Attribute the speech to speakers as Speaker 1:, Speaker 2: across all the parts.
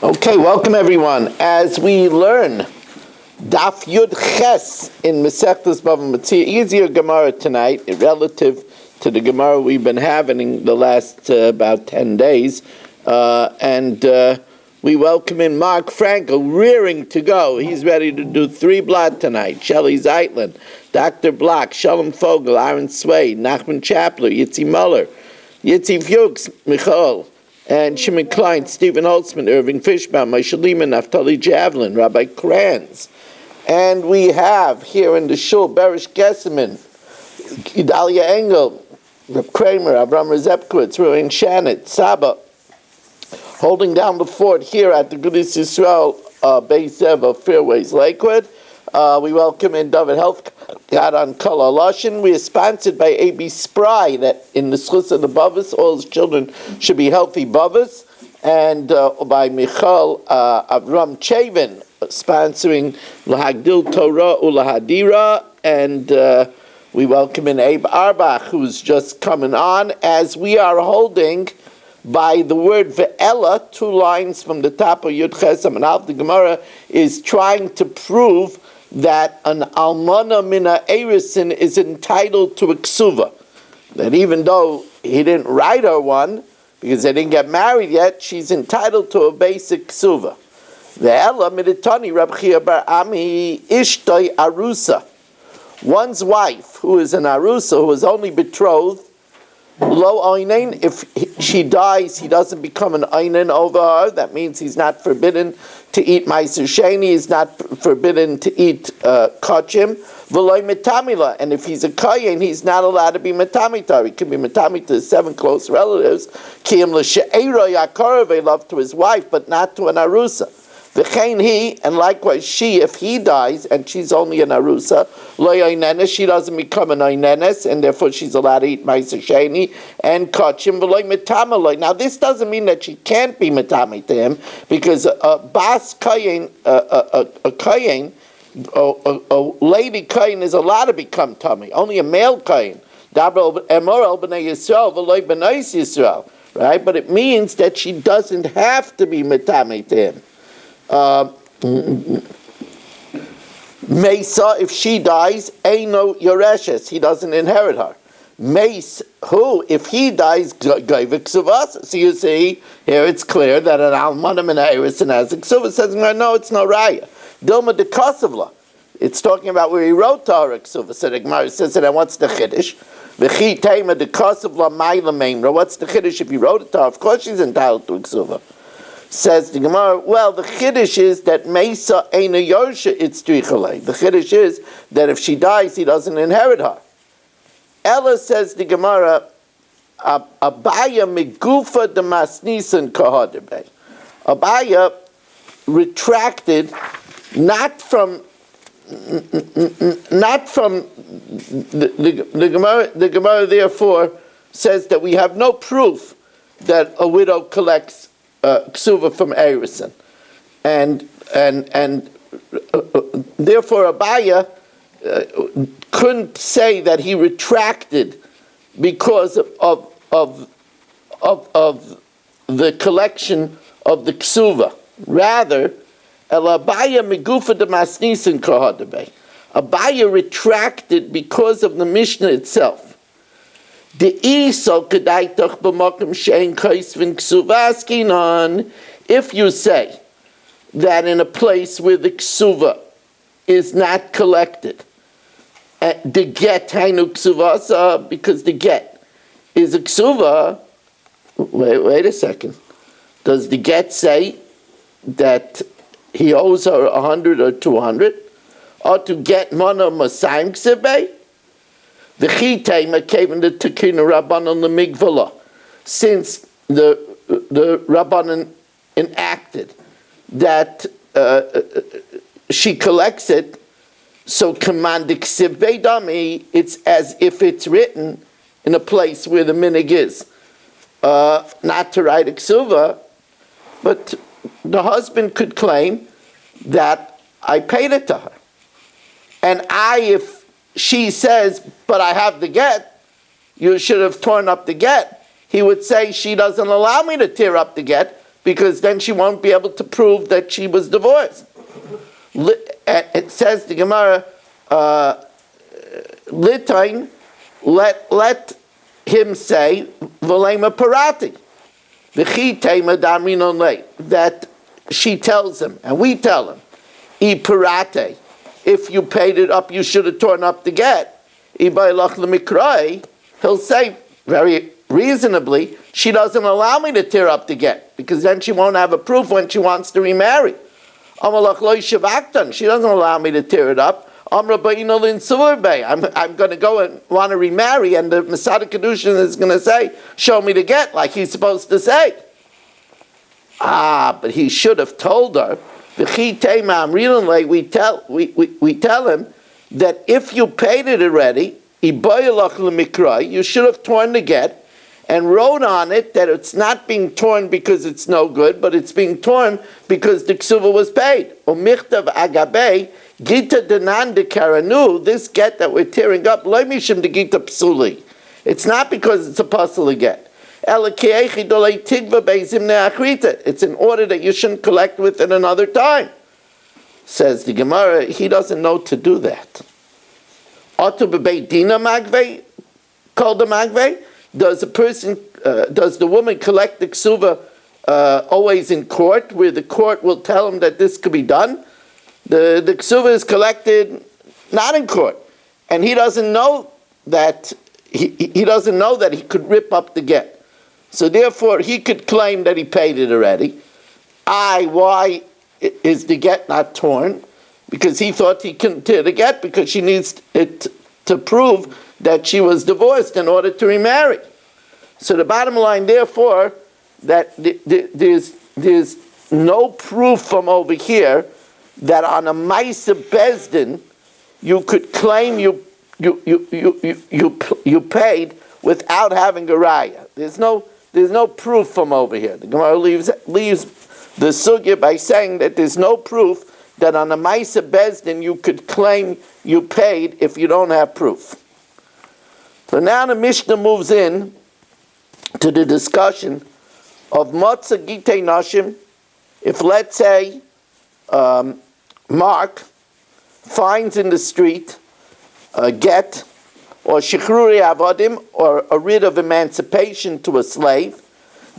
Speaker 1: Okay, welcome everyone. As we learn Daf Yud Ches in Masechtas Bava Metzia, easier Gemara tonight relative to the Gemara we've been having in the last about 10 days. And we welcome in Mark Frankel, rearing to go. He's ready to do 3 blot tonight. Shelley Zeitlin, Dr. Block, Shalom Fogel, Aaron Swade, Nachman Chapler, Yitzi Muller, Yitzi Fuchs, Michal, and Shimon Klein, Stephen Holtzman, Irving Fishbaum, Moshe Lehman, Naftali Javelin, Rabbi Kranz. And we have here in the shul, Berish Gesseman, Idalia Engel, Reb Kramer, Avram Rezepkowitz, Ruin Shanit, Saba, holding down the fort here at the Gudis Yisrael Beis Zev of Fairways Lakewood. We welcome in David Health God on Kol HaLashon. We are sponsored by A.B. Spry, that in the schus of the Bavas, all his children should be healthy Bavas, and by Michal Avram Chavin, sponsoring Lahagdil Torah Ulahadira, and we welcome in Abe Arbach, who's just coming on, as we are holding by the word Ve'ela, 2 lines from the top of Yud Chesam, and the Gemara is trying to prove that an almana mina erisin is entitled to a ksuva. That even though he didn't write her one, because they didn't get married yet, she's entitled to a basic ksuva. Ve'ela miditani Rab Chia bar Ami ishtoi arusa. One's wife, who is an arusa, who is only betrothed, lo oinen, if she dies, he doesn't become an oinen over her. That means he's not forbidden to eat meiser sheni, he's not forbidden to eat kachim, v'loy metamila. And if he's a kayin, he's not allowed to be metamitar. He can be metamita to his 7 close relatives, kiyim l'she'era yakarve, love to his wife, but not to an arusa. V'chein he, and likewise she, if he dies and she's only an arusa, lo yoinenes, she doesn't become an yoinenes, and therefore she's allowed to eat meiser sheni and kachim v'loy metamaloi. Now this doesn't mean that she can't be metami to him, because a bas kayin, a kayin, a lady kayin is allowed to become tummy. Only a male kayin. Dabra emor b'nei Yisrael v'loy b'nei Yisrael, right? But it means that she doesn't have to be metami to him. Mesa, if she dies, Eino Yoreshes, he doesn't inherit her. Mace, who, if he dies, Gavik Suvas. So you see, here it's clear that an Almanam and Harrison has a Ksuva. Says, no, it's no Raya. Dilma de Kosovla. It's talking about where he wrote to her Ksuva. So the Gemara says, then what's the Chiddush? V'chi Tema de Kosovla Maila Meimra. What's the Chiddush if he wrote it to her? Of course she's entitled to a Ksuva. Says the Gemara, well, the Chiddush is that Mesa Eina Yorsha Itztrichalei. The Chiddush is that if she dies, he doesn't inherit her. Ella, says the Gemara, Abaya Migufa de Masnisan Kahadebe. Abaya retracted not from the Gemara. The Gemara therefore says that we have no proof that a widow collects ksuva from Erison, and therefore Abaya couldn't say that he retracted because of the collection of the ksuva. Rather, El Abaya migufa de masnisin kahadebe. Abaya retracted because of the Mishnah itself. The isol kedaitach b'makom shein kaisvin ksuva. If you say that in a place where the ksuva is not collected, the get hainu ksuvasa, because the get is a ksuva. Wait a second. Does the get say that he owes her 100 or 200, or to get mana masayim ksebei? The chitema came in the tekina rabbanon the migvala, since the rabbanon enacted that she collects it. So commandik sivei dami, it's as if it's written in a place where the minig is, not to write a ksuva, but the husband could claim that I paid it to her, and if she says, but I have the get, you should have torn up the get, he would say, she doesn't allow me to tear up the get because then she won't be able to prove that she was divorced. It says the Gemara, Litain, let him say, V'lema parati, V'chi tema damrinon lei, that she tells him, and we tell him, I parate, if you paid it up, you should have torn up the get. I bailach lemikrai, he'll say, very reasonably, she doesn't allow me to tear up the get, because then she won't have a proof when she wants to remarry. Amalach lo shavaktan, she doesn't allow me to tear it up. I'm going to go and want to remarry, and the Masada Kedushin is going to say, show me the get, like he's supposed to say. But he should have told her, we tell him that if you paid it already, you should have torn the get and wrote on it that it's not being torn because it's no good, but it's being torn because the ksuva was paid. Gita denan de karanu, this get that we're tearing up, loy mishim de gita psuli. It's not because it's a puzzle get. It's in order that you shouldn't collect with it another time. Says the Gemara, he doesn't know to do that. Otu bebei dina magve, called the magve. Does the woman collect the ksuva always in court, where the court will tell him that this could be done? The ksuva is collected not in court, and he doesn't know that he doesn't know that he could rip up the get. So therefore, he could claim that he paid it already. Why is the get not torn? Because he thought he couldn't tear the get because she needs it to prove that she was divorced in order to remarry. So the bottom line, therefore, that there's no proof from over here that on a Maisa Bezdin you could claim you paid without having a raya. There's no proof from over here. The Gemara leaves the sugya by saying that there's no proof that on a Maisa Bezdin you could claim you paid if you don't have proof. So now the Mishnah moves in to the discussion of Matzah Gitei Nashim. If, let's say, Mark finds in the street a get, or Shichruri Avadim, or a writ of emancipation to a slave,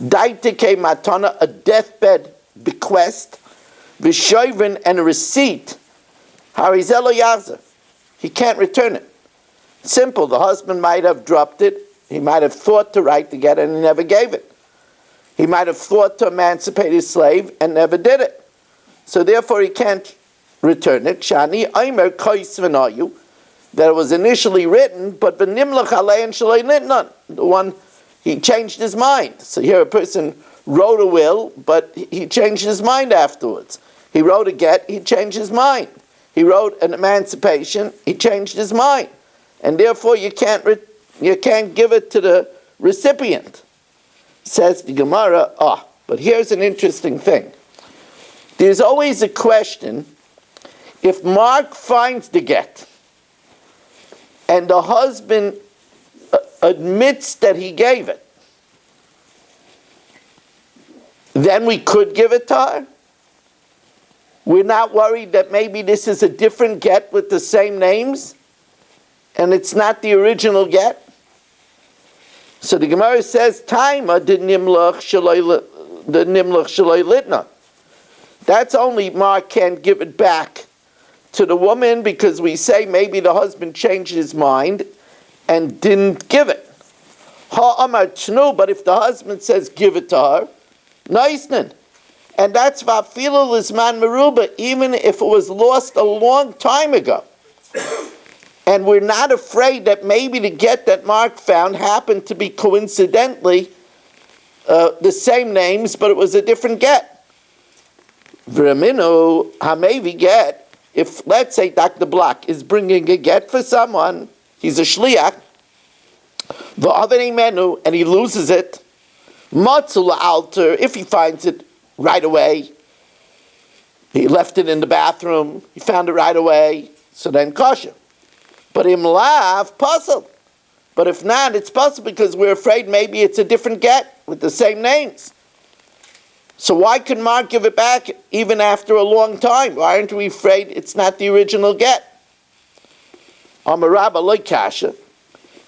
Speaker 1: Daitike Matana, a deathbed bequest, Vishoivin, and a receipt, Harizelo Yazer, he can't return it. Simple, the husband might have dropped it, he might have thought to write the get and he never gave it. He might have thought to emancipate his slave and never did it. So therefore he can't return it. Shani Aimer Kais V'nayu, that it was initially written, but B'nimlach Alein Shalei Nitnan, the one, he changed his mind. So here a person wrote a will, but he changed his mind afterwards. He wrote a get, he changed his mind. He wrote an emancipation, he changed his mind. And therefore you can't give it to the recipient. Says the Gemara, but here's an interesting thing. There's always a question, if Mark finds the get, and the husband admits that he gave it, then we could give it to her? We're not worried that maybe this is a different get with the same names, and it's not the original get? So the Gemara says, Taima the nimlach shaloi litna. That's only Mark can't give it back to the woman because we say maybe the husband changed his mind and didn't give it. Ha'amar tnu, but if the husband says give it to her, naisnan. And that's vafilu lisman meruba, even if it was lost a long time ago. And we're not afraid that maybe the get that Mark found happened to be coincidentally the same names, but it was a different get. V'raminu hamevi get, if let's say Dr. Block is bringing a get for someone, he's a shliach, v'aveni menu, and he loses it, matzul alter, if he finds it right away, he left it in the bathroom, he found it right away, so then kosher. But imlav, puzzle. But if not, it's puzzle because we're afraid maybe it's a different get with the same names. So why could Mark give it back even after a long time? Why aren't we afraid it's not the original get? Amar Rabba loy kasha.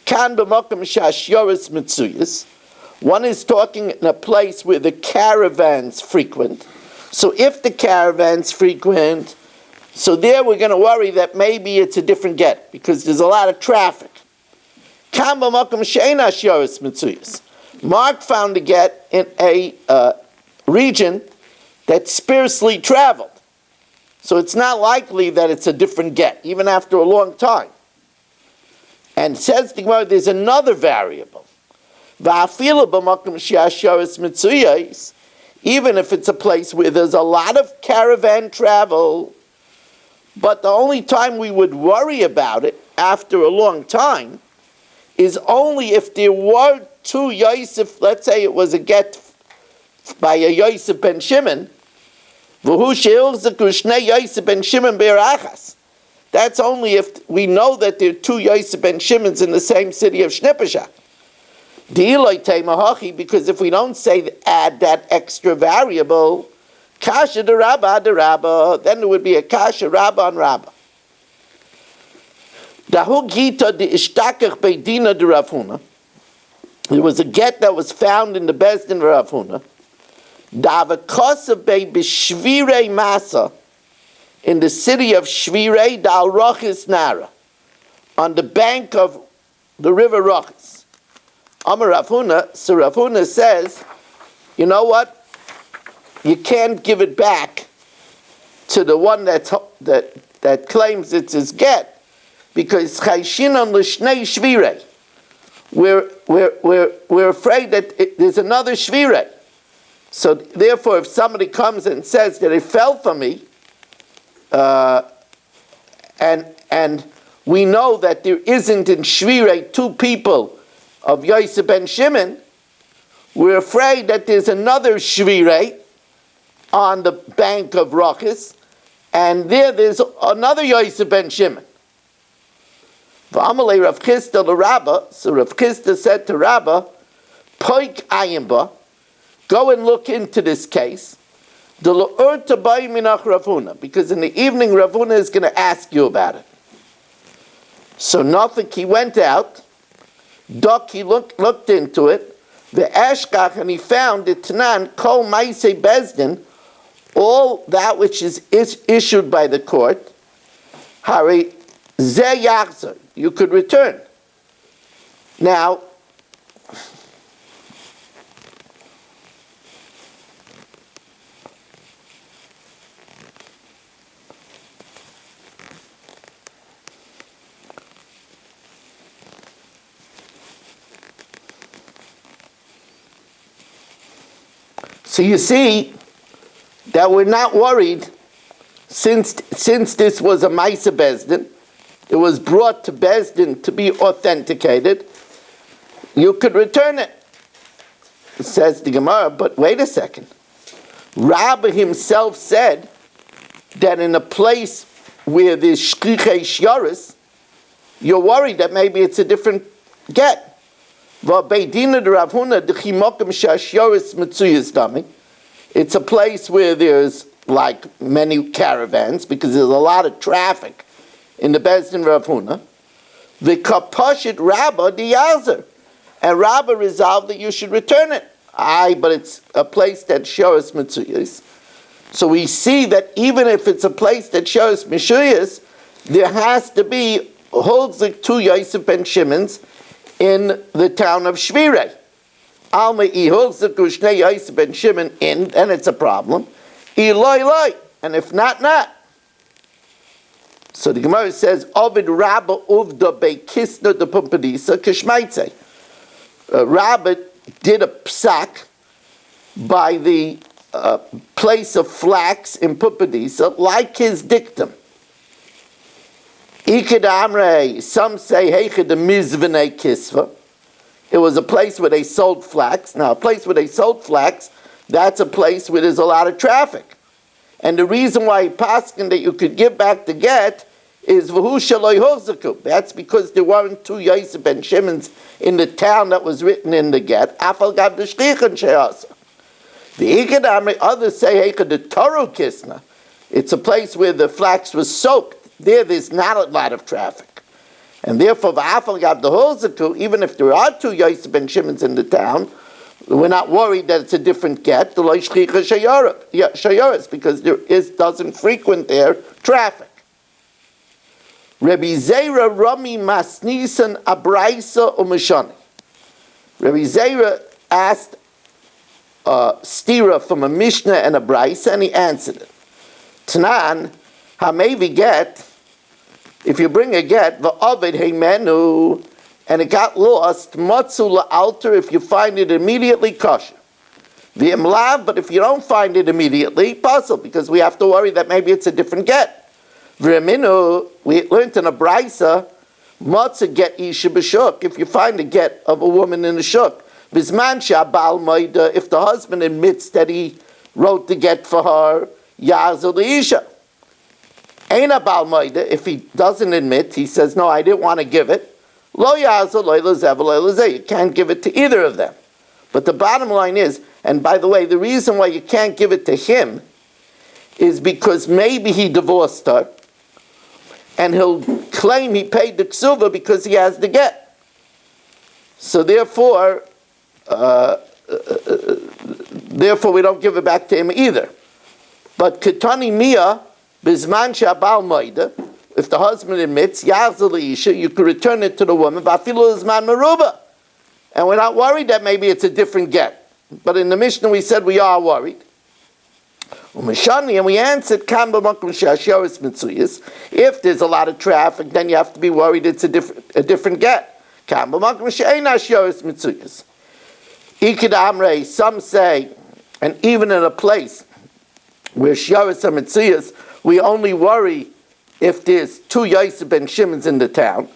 Speaker 1: Kan b'makom shashyoris mitzuyas. One is talking in a place where the caravans frequent. So if the caravans frequent, so there we're going to worry that maybe it's a different get because there's a lot of traffic. Kan b'makom she'ein shashyoris mitzuyas. Mark found a get in a region that's sparsely traveled. So it's not likely that it's a different get, even after a long time. And says the Gemara, there's another variable. Even if it's a place where there's a lot of caravan travel, but the only time we would worry about it after a long time is only if there were two Yosef, let's say it was a get by a Yosef ben Shimon, that's only if we know that there are two Yosef ben Shimons in the same city of Shnipasha. Because if we don't say add that extra variable, kasha de rabba, then it would be a kasha rabba on rabba. There was a get that was found in the Bezdin of Rav Huna. In the city of Shvirei Dal Rochis Nara, on the bank of the river Rochis. Amar Rav Huna, so Rav Huna says, you know what? You can't give it back to the one that claims it's his get, because Chayshinon L'Shnei Shvirei. We're afraid that there's another Shvirei. So therefore, if somebody comes and says that it fell for me, and we know that there isn't in Shvirei two people of Yosef ben Shimon, we're afraid that there's another Shvirei on the bank of Rochis, and there's another Yosef ben Shimon. V'amalei Rav Chisda l'Rabba, so Rav Chisda said to Rabba, Poik ayimba, go and look into this case, because in the evening Rav Huna is going to ask you about it. So nothing, he went out, he looked into it, the Ashkach, and he found it Tanan, Kol Maisei Bezdin, all that which is issued by the court, Hari Zeh Yachzer, you could return. Now, so you see that we're not worried since this was a Maisa Bezdin, it was brought to Bezdin to be authenticated, you could return it. It says the Gemara, but wait a second. Rabbi himself said that in a place where there's shkichei shyaris, you're worried that maybe it's a different get. It's a place where there's like many caravans because there's a lot of traffic in the Bezdin Rav Huna. The kapashit Rabba diyazer, and Rabba resolved that you should return it. But it's a place that shows mitzuyas. So we see that even if it's a place that shows mitzuyas, there has to be holds the two Yosef ben Shimons in the town of Shvirei. Alma holds the Kushnei Yosef ben Shimon in, then it's a problem. Eloi, and if not, not. So the Gemara says, Ovid Rabba uvda beikisna de pumpadisa kishmaitze. Rabba did a psak by the place of flax in Pumpadisa, like his dictum. Iked Amrei, some say Heiche de Mizvene Kisva. It was a place where they sold flax. Now, a place where they sold flax, that's a place where there's a lot of traffic. And the reason why paskin that you could give back the get is V'hu Shaloi Hozaku. That's because there weren't two Yosef ben Shimons in the town that was written in the get. Afal Gav D'Shchichan She'asa. The Ikadamri, others say Heka de Toru Kisna. It's a place where the flax was soaked. There's not a lot of traffic. And therefore, even if there are two Yosef ben Shimons in the town, we're not worried that it's a different get, because there doesn't frequent there traffic. Rabbi Zera Rami Masnisan Abraisa Umashani. Rabbi Zera asked stira from a Mishnah and a Braisa, and he answered it. Tanan, Hamevi get, if you bring a get, the Ovid Heimenu, and it got lost, Matzu alter, if you find it immediately, kosher. The Imlav, but if you don't find it immediately, puzzle, because we have to worry that maybe it's a different get. V'reminu, we learned in a Braisa, Matzah get Isha b'shuk, if you find a get of a woman in a shuk. Bisman Shabal Maida, if the husband admits that he wrote the get for her, Yazul Isha. Ain't a Bal Maida, if he doesn't admit, he says, no, I didn't want to give it. Lo Yazul Leila Zevel Leila Zeh. You can't give it to either of them. But the bottom line is, and by the way, the reason why you can't give it to him is because maybe he divorced her, and he'll claim he paid the ksuva because he has the get. So therefore we don't give it back to him either. But Ketani Mia, Bizman Shabal Maida, if the husband admits, Yazal Isha, you can return it to the woman, Bafilu Zman Maruba. And we're not worried that maybe it's a different get. But in the Mishnah we said we are worried. And we answered, if there's a lot of traffic, then you have to be worried it's a different get. Some say, and even in a place where Shiaris and Metzias, we only worry if there's two Yosef ben Shimons in the town.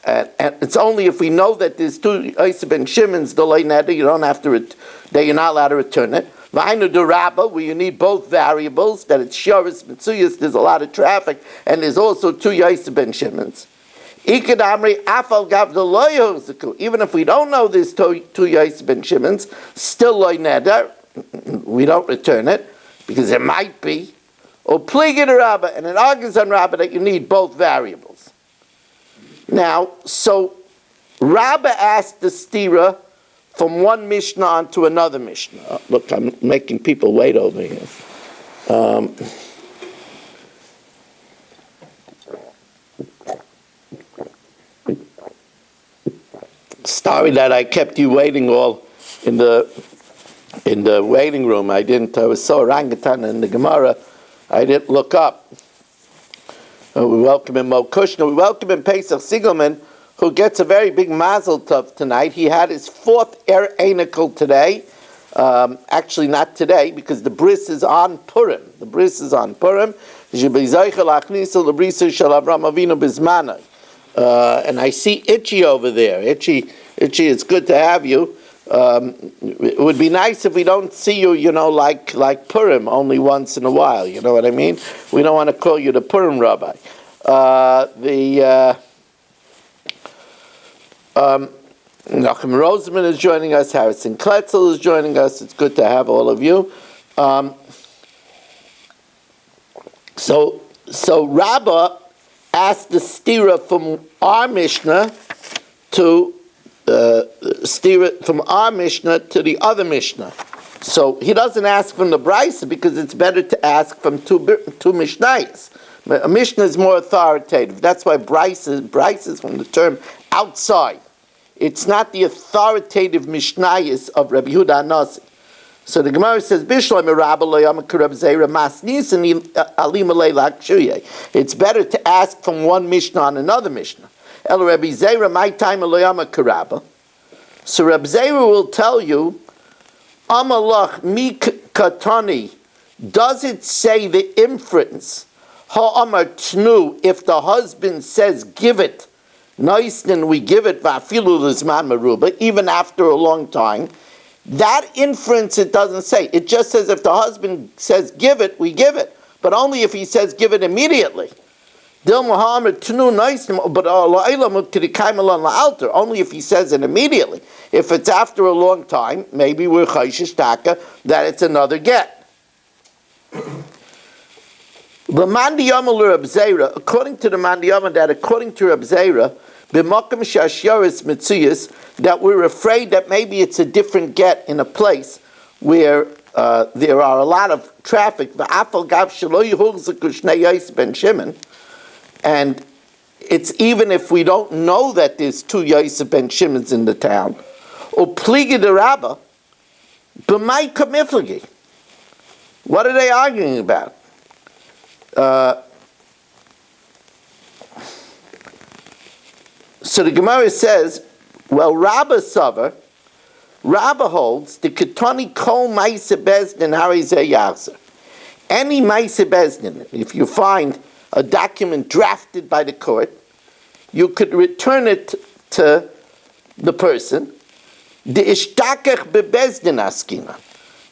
Speaker 1: And it's only if we know that there's two Yosef ben Shimons, you don't have to, that you're not allowed to return it. V'hainu d'Rabba, where you need both variables, that it's Shiaris Metzuyas, there's a lot of traffic, and there's also two Yosef ben Shimons. Ikadamri afal gav the lo yozaku. Even if we don't know there's two Yosef ben Shimons, still loy neder, we don't return it, because it might be. Or pligid Rabba, and it argues on Rabba that you need both variables. Now, so Rabba asked the stira from one Mishnah onto another Mishnah. Oh, look, I'm making people wait over here. Sorry that I kept you waiting all in the waiting room. I was so orangutan in the Gemara, I didn't look up. We welcome in Mo Kushner. We welcome in Pesach Siegelman, who gets a very big mazel tov tonight. He had his fourth Einikel today. Actually, not today, because the bris is on Purim. And I see Itchy over there. Itchy, it's good to have you. It would be nice if we don't see you, like Purim, only once in a while. You know what I mean? We don't want to call you the Purim rabbi. Nachum Roseman is joining us. Harrison Kletzel is joining us. It's good to have all of you. So Rabbah asked the stira from our Mishnah to from our Mishnah to the other Mishnah. So he doesn't ask from the Brisa because it's better to ask from two Mishnayos. A Mishnah is more authoritative. That's why Brisa is from the term outside. It's not the authoritative Mishnayos of Rabbi Yehuda Hanasi. So the Gemara says, it's better to ask from one Mishnah on another Mishnah. El Rabbi Zera, my time Eloyama Karaba. So Rabbi Zera will tell you, Amalach mi katani. Does it say the inference? Ha'amar tnu. If the husband says, give it, nice, then we give it. Va'afilu l'zman meruba. Even after a long time, that inference it doesn't say. It just says if the husband says, give it, we give it. But only if he says, give it immediately. Dil Muhammad Tunu Nice, but only if he says it immediately. If it's after a long time, maybe we're chayshish taka that it's another get. The Mandiyama Reb Zera, according to the Mandiyama, that according to Reb Zera, b'makom shashyaris mitzuyas, that we're afraid that maybe it's a different get in a place where there are a lot of traffic. And it's even if we don't know that there's two Yosef ben Shimons in the town. Or pligi de Rabba, b'may kamiflagi. What are they arguing about? So the Gemara says, well, Rabba holds the ketoni kol ma'ase bezdin harizeh yachzer. Any ma'ase bezdin, if you find a document drafted by the court, you could return it to the person. The ishtakach bebezdin askina.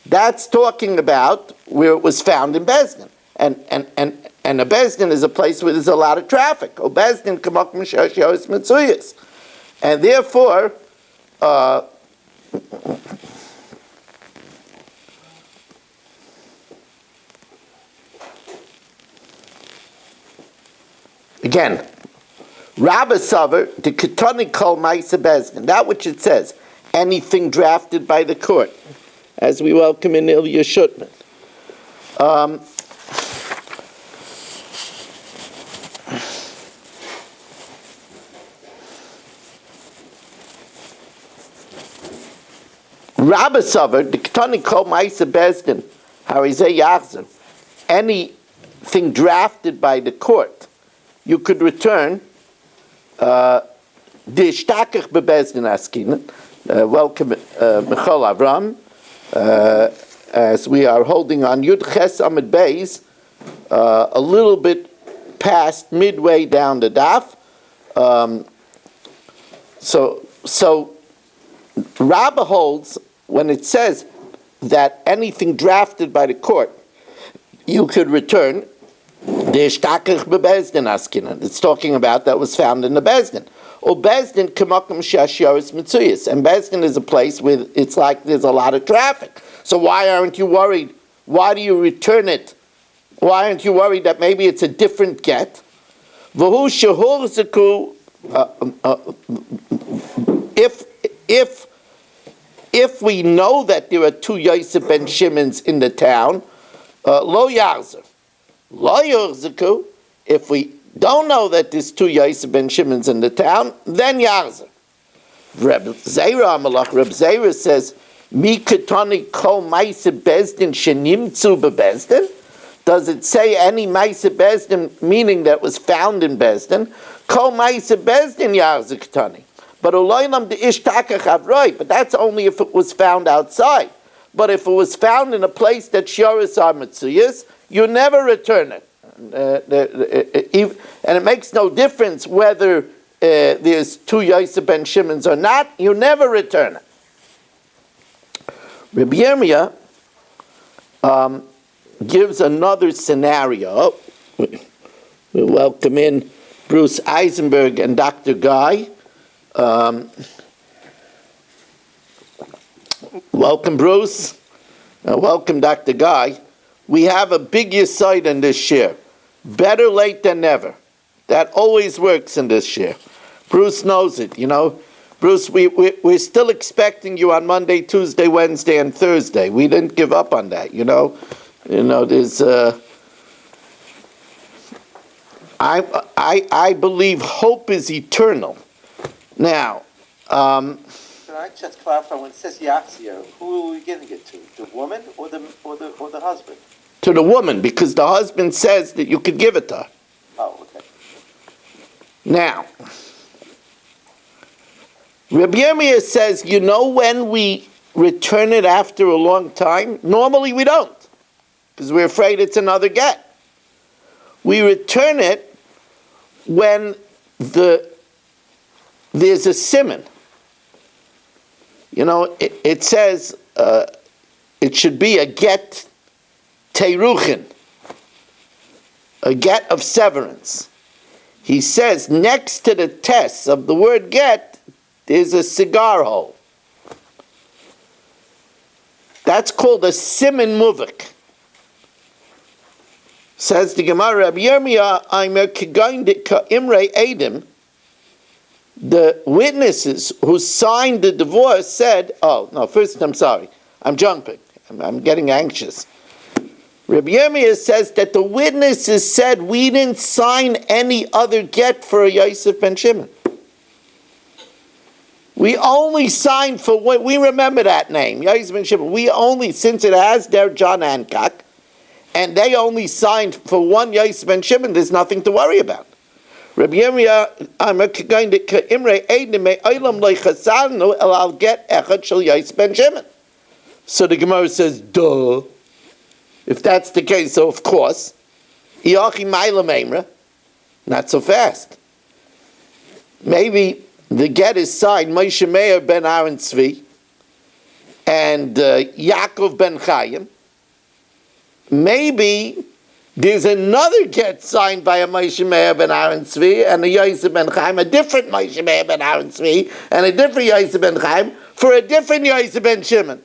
Speaker 1: That's talking about where it was found in Bezdin. And a Bezdin is a place where there's a lot of traffic. O Bezdin kamak mishashiyos mitzuyas. And therefore, again, Rabba Savar, the Ketoni Kol Maisa Bezdin, that which it says, anything drafted by the court, as we welcome in Ilya Shutman. Rabba Savar, the Ketoni Kol Maisa Bezdin, Harizeh Yachzer, anything drafted by the court, you could return the Ishtakach Bebezdin Askinen. Welcome, Michal Avram, as we are holding on Yud Ches Amid Beis, a little bit past midway down the daf. So Rabbah holds when it says that anything drafted by the court you could return the Ishtakach Bebezdin Askinen. It's talking about that was found in the Bezdin. Or Bezdin kamakum shashyaris mitzuyas, and Bezdin is a place where it's like there's a lot of traffic. So why aren't you worried? Why do you return it? Why aren't you worried that maybe it's a different get? V'hu shehur zeku. If we know that there are two Yosef ben Shimons in the town, lo yarzer, lo yarzeku. If we don't know that there's two Yosef ben Shimons in the town, then yarzer. Reb Zera Amalach, Reb Zera says, Mi ketoni kol ma'ase bezdin shenimtzu bebezdin. Does it say any ma'ase bezdin, meaning that was found in Bezdin? Kol ma'ase bezdin yarzer ketoni. But ulaylam de ishtakach avroi. But that's only if it was found outside. But if it was found in a place that shioris are mitzuyas, you never return it. And it makes no difference whether there's two Yosef ben Shimons or not, you never return it. Rabbi Yirmiyah gives another scenario. We welcome in Bruce Eisenberg and Dr. Guy. Welcome, Bruce. Welcome, Dr. Guy. We have a big yesod in this share. Better late than never. That always works in this share. Bruce knows it, you know. Bruce, we're still expecting you on Monday, Tuesday, Wednesday, and Thursday. We didn't give up on that, you know. You know, there's I believe hope is eternal. Now,
Speaker 2: can I just clarify, when it says Yachzir, who are we giving it to? The woman or the husband?
Speaker 1: To the woman, because the husband says that you could give it to her.
Speaker 2: Oh, okay.
Speaker 1: Now, Rabbi Yirmiyah says, you know when we return it after a long time? Normally we don't, because we're afraid it's another get. We return it when there's a simon. You know, it says it should be a get teruchin, a get of severance. he says next to the test of the word get, there's a cigar hole. That's called a siman muvik. Says the Gemara, Rabbi Yirmiyah, Aimer Kigain Imre Adim, the witnesses who signed the divorce said, oh, no, first, I'm sorry, I'm jumping, I'm getting anxious. Rabbi Yirmiyah says that the witnesses said, we didn't sign any other get for a Yosef ben Shimon. We only signed for what, we remember that name, Yosef ben Shimon. We only, since it has their John Hancock, and they only signed for one Yosef ben Shimon, there's nothing to worry about. Rabbi Yirmiyah, I'm going to Imre Eidime Olam Leichasarnu El Al Get Echad Shel Yosef ben Shimon. So the Gemara says, duh. If that's the case, so of course, Iachi Maila Memra, not so fast. Maybe the get is signed Moshe Meir ben Aaron Tzvi and Yaakov ben Chaim. Maybe there's another get signed by a Moshe Meir ben Aaron Tzvi and a Yosef ben Chaim, a different Moshe Meir ben Aaron Tzvi and a different Yosef ben Chaim for a different Yosef ben Shimon.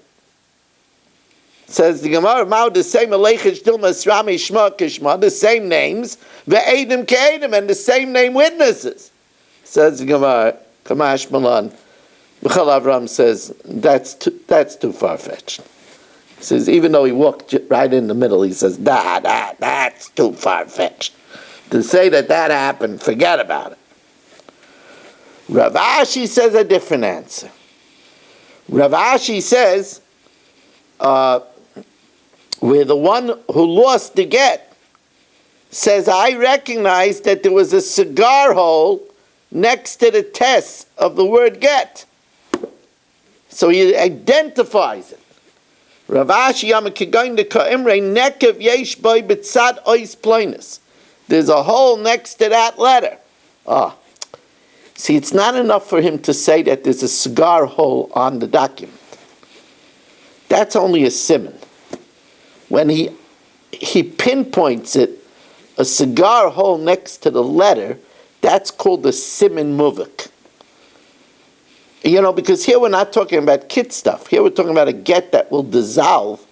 Speaker 1: Says the Gemara, Mao the same Alechish Dilma Srami Shma Kishma, the same names, Ve'edim Ke'edim, and the same name witnesses. Says the Gemara, Kamash Malan, Michal Avram says, that's too far-fetched. He says, even though he walked right in the middle, he says, that's too far-fetched. To say that happened, forget about it. Rav Ashi says a different answer. Rav Ashi says, where the one who lost the get says, I recognize that there was a cigar hole next to the test of the word get. So he identifies it. Rav Ashi Yamakigain de Ka'imre Nekev Yesh Boy B'tzad Ois Ploinus. There's a hole next to that letter. See, it's not enough for him to say that there's a cigar hole on the document. That's only a siman. When he pinpoints it, a cigar hole next to the letter, that's called a siman muvik. You know, because here we're not talking about kid stuff. Here we're talking about a get that will dissolve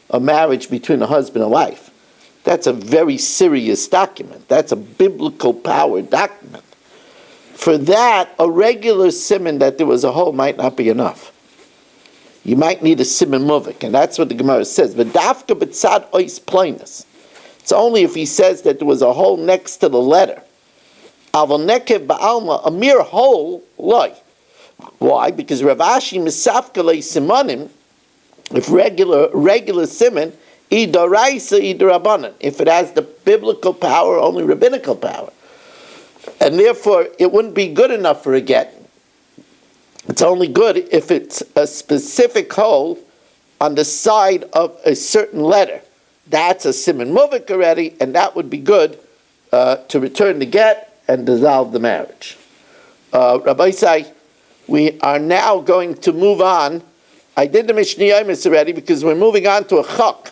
Speaker 1: a marriage between a husband and wife. That's a very serious document. That's a biblical power document. For that, a regular siman that there was a hole might not be enough. You might need a siman muvik, and that's what the Gemara says. V'dafka b'tzad ois ploinus. It's only if he says that there was a hole next to the letter. Aval nekev ba'alma, a mere hole, loy. Why? Because Rav Ashi misafka le simonim, if regular siman, idaraisa idarabanan. If it has the biblical power, only rabbinical power. And therefore, it wouldn't be good enough for a get. It's only good if it's a specific hole on the side of a certain letter. That's a siman muvik already, and that would be good to return the get and dissolve the marriage. Rabbi Isai, we are now going to move on. I did the Mishnah Yomis already because we're moving on to a chok.